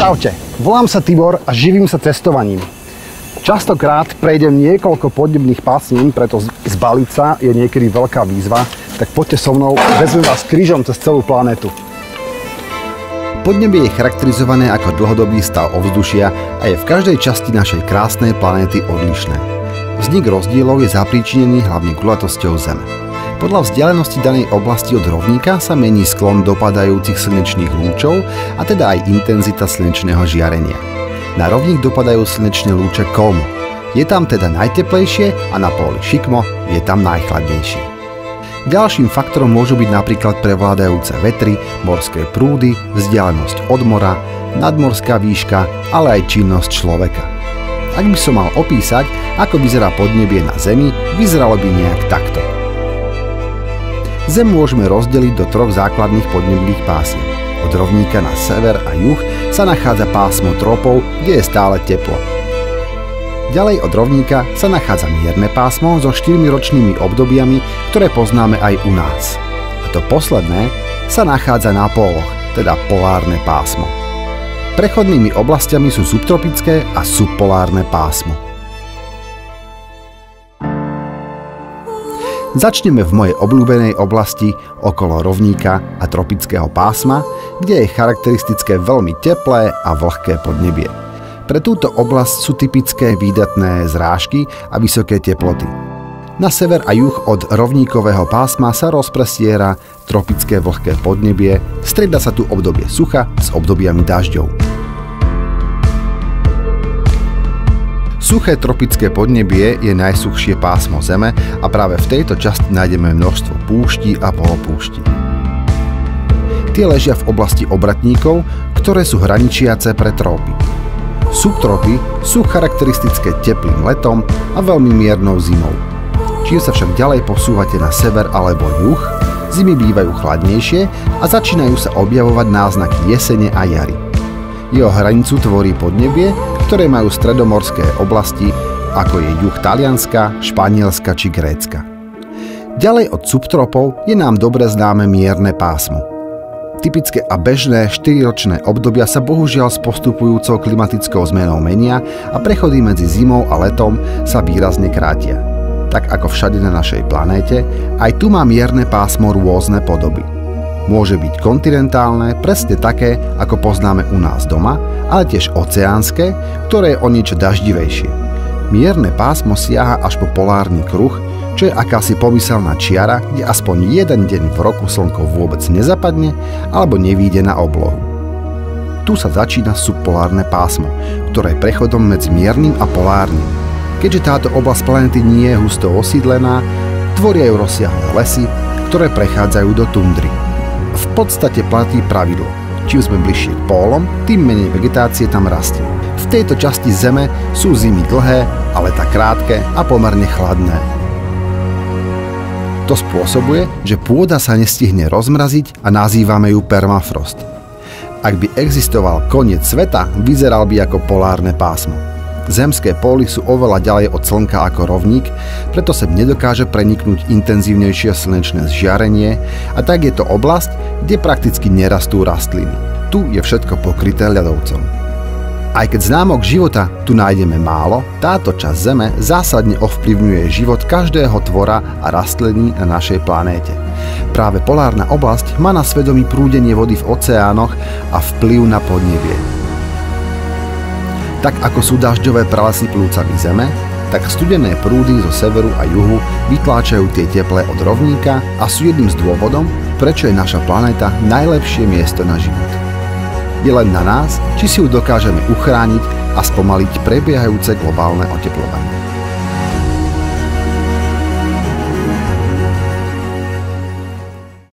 Čaute, volám sa Tibor a živím sa cestovaním. Častokrát prejdem niekoľko podnebných pásmien, preto zbaliť sa je niekedy veľká výzva, tak poďte so mnou, vezmem vás krížom cez celú planetu. Podnebie je charakterizované ako dlhodobý stav ovzdušia a je v každej časti našej krásnej planéty odlišné. Vznik rozdielov je zapríčinený hlavne guľatosťou Zeme. Podľa vzdialenosti danej oblasti od rovníka sa mení sklon dopadajúcich slnečných lúčov a teda aj intenzita slnečného žiarenia. Na rovník dopadajú slnečné lúče kolmo. Je tam teda najteplejšie a na póli šikmo je tam najchladnejšie. Ďalším faktorom môžu byť napríklad prevládajúce vetry, morské prúdy, vzdialenosť od mora, nadmorská výška, ale aj činnosť človeka. Ak by som mal opísať, ako vyzerá podnebie na Zemi, vyzeralo by nejak takto. Zem môžeme rozdeliť do troch základných podnebných pásiem. Od rovníka na sever a juh sa nachádza pásmo tropov, kde je stále teplo. Ďalej od rovníka sa nachádza mierne pásmo so 4-ročnými obdobiami, ktoré poznáme aj u nás. A to posledné sa nachádza na póloch, teda polárne pásmo. Prechodnými oblastiami sú subtropické a subpolárne pásmo. Začneme v mojej obľúbenej oblasti okolo rovníka a tropického pásma, kde je charakteristické veľmi teplé a vlhké podnebie. Pre túto oblasť sú typické výdatné zrážky a vysoké teploty. Na sever a juh od rovníkového pásma sa rozprestiera tropické vlhké podnebie, strieda sa tu obdobie sucha s obdobiami dažďov. Suché tropické podnebie je najsuchšie pásmo Zeme a práve v tejto časti nájdeme množstvo púští a polopúští. Tie ležia v oblasti obratníkov, ktoré sú hraničiace pre trópy. Subtropy sú charakteristické teplým letom a veľmi miernou zimou. Čím sa však ďalej posúvate na sever alebo juh, zimy bývajú chladnejšie a začínajú sa objavovať náznaky jesene a jary. Jeho hranicu tvorí podnebie, ktoré majú stredomorské oblasti, ako je juh Talianska, Španielska či Grécka. Ďalej od subtropov je nám dobre známe mierne pásmo. Typické a bežné 4-ročné obdobia sa bohužiaľ s postupujúcou klimatickou zmenou menia a prechody medzi zimou a letom sa výrazne krátia. Tak ako všade na našej planéte, aj tu má mierne pásmo rôzne podoby. Môže byť kontinentálne, presne také, ako poznáme u nás doma, ale tiež oceánske, ktoré je o niečo daždivejšie. Mierne pásmo siaha až po polárny kruh, čo je akási pomyselná čiara, kde aspoň jeden deň v roku slnko vôbec nezapadne alebo nevíde na oblohu. Tu sa začína subpolárne pásmo, ktoré je prechodom medzi miernym a polárnym. Keďže táto oblasť planéty nie je husto osídlená, tvoria ju rozsiahle lesy, ktoré prechádzajú do tundry. V podstate platí pravidlo. Čím sme bližšie k pólom, tým menej vegetácie tam rastie. V tejto časti Zeme sú zimy dlhé a leta krátke a pomerne chladné. To spôsobuje, že pôda sa nestihne rozmraziť a nazývame ju permafrost. Ak by existoval koniec sveta, vyzeral by ako polárne pásmo. Zemské póly sú oveľa ďalej od Slnka ako rovník, preto sem nedokáže preniknúť intenzívnejšie slnečné žiarenie a tak je to oblasť, kde prakticky nerastú rastliny. Tu je všetko pokryté ľadovcom. Aj keď známok života tu nájdeme málo, táto časť Zeme zásadne ovplyvňuje život každého tvora a rastliny na našej planéte. Práve polárna oblasť má na svedomí prúdenie vody v oceánoch a vplyv na podnebie. Tak ako sú dažďové pralesy plúcami Zeme, tak studené prúdy zo severu a juhu vytláčajú tie teplé od rovníka a sú jedným z dôvodom, prečo je naša planéta najlepšie miesto na život. Je len na nás, či si ju dokážeme uchrániť a spomaliť prebiehajúce globálne otepľovanie.